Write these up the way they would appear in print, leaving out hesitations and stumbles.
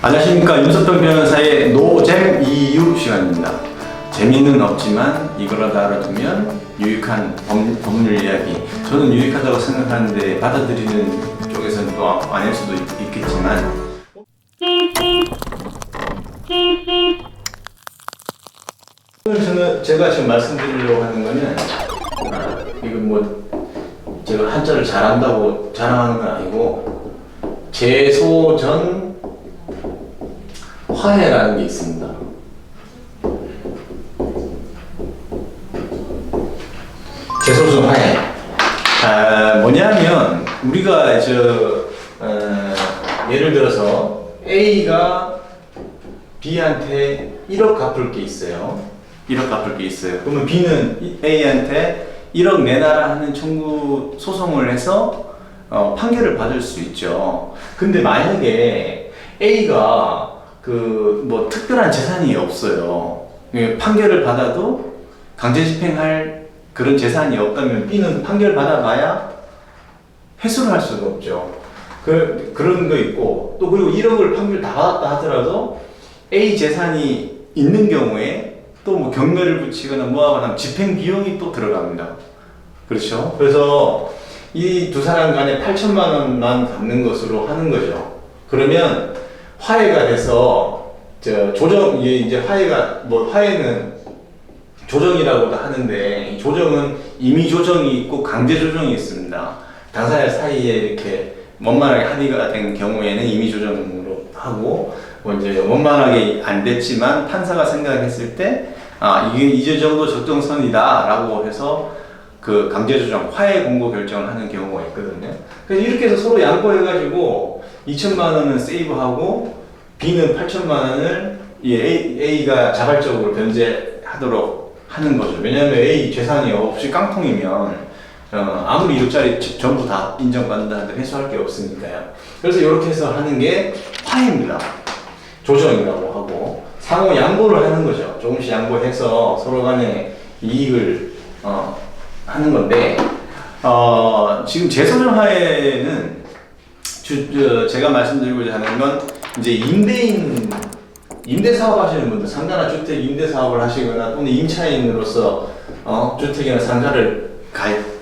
안녕하십니까. 윤석동 변호사의 노잼 이유 시간입니다. 재미는 없지만 이거라도 알아두면 유익한 법률 이야기. 저는 유익하다고 생각하는데 받아들이는 쪽에서는 또 아닐 수도 있겠지만 오늘 제가 지금 말씀드리려고 하는 거는 이건 뭐 제가 한자를 잘한다고 자랑하는 건 아니고 제소전 화해라는 게 있습니다. 제소전 화해. 뭐냐면 우리가 예를 들어서 A가 B한테 1억 갚을 게 있어요. 1억 갚을 게 있어요. 그러면 B는 A한테 1억 내놔라 하는 청구 소송을 해서 판결을 받을 수 있죠. 근데 만약에 A가 뭐 특별한 재산이 없어요. 판결을 받아도 강제 집행할 그런 재산이 없다면 B는 판결 받아봐야 회수를 할 수가 없죠. 그런 거 있고, 또 그리고 1억을 판결 다 받았다 하더라도 A 재산이 있는 경우에 또 뭐 경매를 붙이거나 뭐하거나 하면 집행 비용이 또 들어갑니다. 그렇죠? 그래서 이 두 사람 간에 8천만 원만 갚는 것으로 하는 거죠. 그러면 화해가 돼서 이제 화해가 화해는 조정이라고도 하는데, 이 조정은 임의 조정이 있고 강제 조정이 있습니다. 당사자 사이에 이렇게 원만하게 합의가 된 경우에는 임의 조정으로 하고, 이제 원만하게 안 됐지만 판사가 생각했을 때 이게 이 정도 적정선이다라고 해서 그 강제 조정, 화해 공고 결정을 하는 경우가 있거든요. 그래서 이렇게 해서 서로 양보해가지고 2천만 원은 세이브하고 B는 8천만 원을 A가 자발적으로 변제하도록 하는 거죠. 왜냐하면 A 재산이 없이 깡통이면 아무리 1억짜리 전부 다 인정받는다는데 회수할 게 없으니까요. 그래서 이렇게 해서 하는 게 화해입니다. 조정이라고 하고 상호 양보를 하는 거죠. 조금씩 양보해서 서로 간에 이익을 하는 건데, 지금 제소전 화해는 제가 말씀드리고자 하는 건 이제 임대 사업 하시는 분들, 상가나 주택 임대 사업을 하시거나 또는 임차인으로서 주택이나 상가를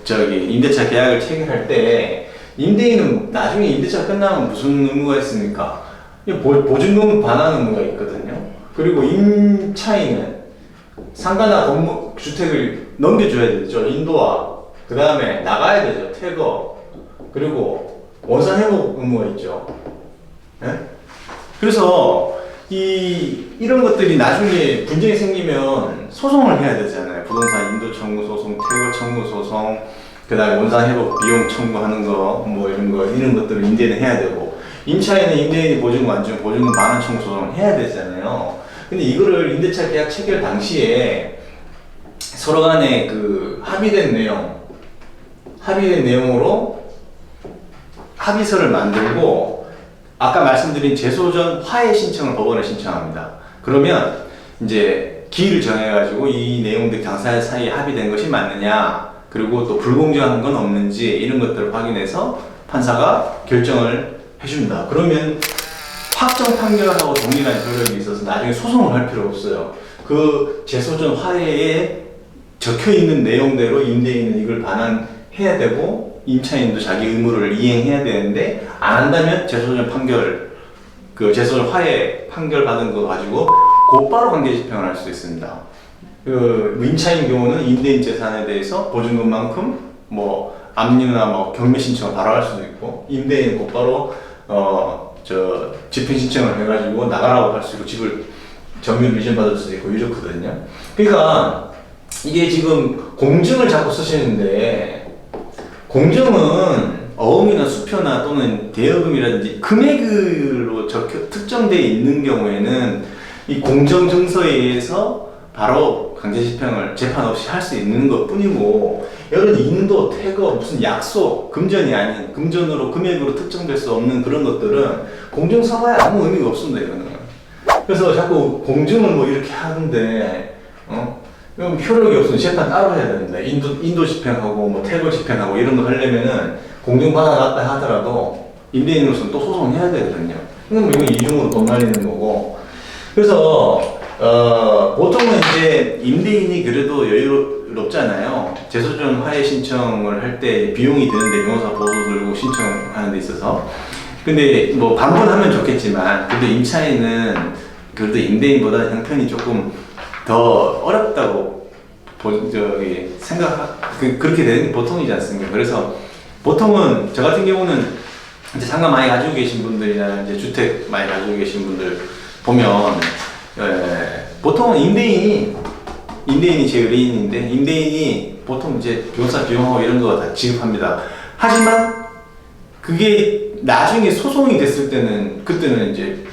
임대차 계약을 체결할 때 임대인은 나중에 임대차 끝나면 무슨 의무가 있습니까? 보증금 반환 의무가 있거든요. 그리고 임차인은 상가나 건물, 주택을 넘겨줘야 되죠. 인도화. 그 다음에 나가야 되죠. 퇴거. 그리고 원상 회복 의무가 있죠. 네? 그래서 이런 것들이 나중에 분쟁이 생기면 소송을 해야 되잖아요. 부동산 인도 청구 소송, 퇴거 청구 소송, 그 다음에 원상 회복 비용 청구하는 거, 이런 것들을 임대인은 해야 되고, 임차인은 임대인이 보증금 안 주면 보증금 반환 청구 소송을 해야 되잖아요. 근데 이거를 임대차 계약 체결 당시에 서로 간에 합의된 내용으로 합의서를 만들고, 아까 말씀드린 제소전 화해 신청을 법원에 신청합니다. 그러면 이제 기일을 정해가지고 이 내용들 당사자 사이에 합의된 것이 맞느냐, 그리고 또 불공정한 건 없는지 이런 것들을 확인해서 판사가 결정을 해줍니다. 그러면 확정 판결하고 동일한 효력이 있어서 나중에 소송을 할 필요 없어요. 그 제소전 화해에 적혀있는 내용대로 임대인은 이걸 반환해야 되고, 임차인도 자기 의무를 이행해야 되는데 안 한다면 제소전 제소전 화해 판결 받은 거 가지고 곧바로 강제 집행을 할 수 있습니다. 임차인 경우는 임대인 재산에 대해서 보증금만큼 압류나 경매 신청을 바로 할 수도 있고, 임대인 곧바로 집행 신청을 해가지고 나가라고 할 수 있고, 집을 점유를 이전받을 수도 있고 이렇거든요. 그러니까 이게 지금 공증을 자꾸 쓰시는데, 공증은 어음이나 수표나 또는 대여금이라든지 금액으로 특정되어 있는 경우에는 이 공정증서에 의해서 바로 강제 집행을 재판 없이 할 수 있는 것 뿐이고, 이런 인도, 퇴거, 무슨 약속, 금전이 아닌 금전으로 금액으로 특정될 수 없는 그런 것들은 공증서가에 아무 의미가 없습니다. 이거는. 그래서 자꾸 공증은 이렇게 하는데 효력이 없으면 재판 따로 해야 되는데, 인도 집행하고 퇴거 집행하고 이런 거 하려면은 공증 받아놨다 하더라도 임대인으로서는 또 소송해야 되거든요. 그럼 이건 이중으로 돈 날리는 거고. 그래서 보통은 이제 임대인이 그래도 여유롭잖아요. 재소전 화해 신청을 할 때 비용이 드는데 변호사 보수 들고 신청하는 데 있어서. 근데 뭐 반분하면 좋겠지만 그래도 임차인은 그래도 임대인보다 형편이 조금 더 어렵다고 그렇게 되는 게 보통이지 않습니까? 그래서 보통은 저 같은 경우는 이제 상가 많이 가지고 계신 분들이나 이제 주택 많이 가지고 계신 분들 보면 보통은 임대인이 제 의뢰인인데 임대인이 보통 이제 변호사 비용하고 이런 거 다 지급합니다. 하지만 그게 나중에 소송이 됐을 때는 그때는 이제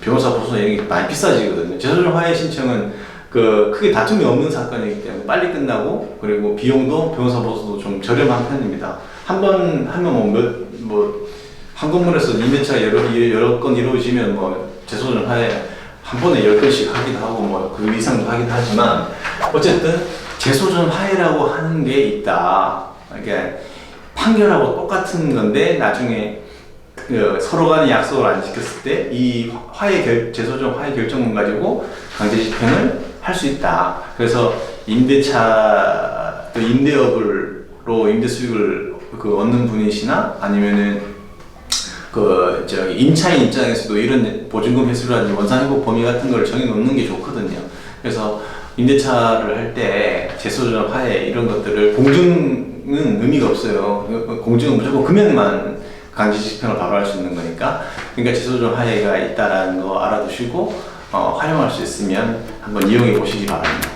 변호사 보수나 이런 게 많이 비싸지거든요. 재소전 화해 신청은 크게 다툼이 없는 사건이기 때문에 빨리 끝나고 그리고 비용도 변호사 보수도 좀 저렴한 편입니다. 한 번 하면 한 건물에서 임대차가 여러 건 이루어지면 재소전 화해 한 번에 10건씩 하기도 하고 그 이상도 하긴 하지만 어쨌든 재소전 화해라고 하는 게 있다. 이게 판결하고 똑같은 건데 나중에 서로 간의 약속을 안 지켰을 때 이 재소전 화해 결정문 가지고 강제 집행을 할 수 있다. 그래서 임대차 또 임대업으로 임대 수익을 얻는 분이시나 아니면은 임차인 입장에서도 이런 보증금 회수라든지 원상회복 범위 같은 걸 정해 놓는 게 좋거든요. 그래서 임대차를 할 때 재소전 화해 이런 것들을 공증은 의미가 없어요. 공증은 무조건 금액만 강제 집행을 바로 할 수 있는 거니까. 그러니까 재소전 화해가 있다라는 거 알아두시고 활용할 수 있으면 한번 이용해 보시기 바랍니다.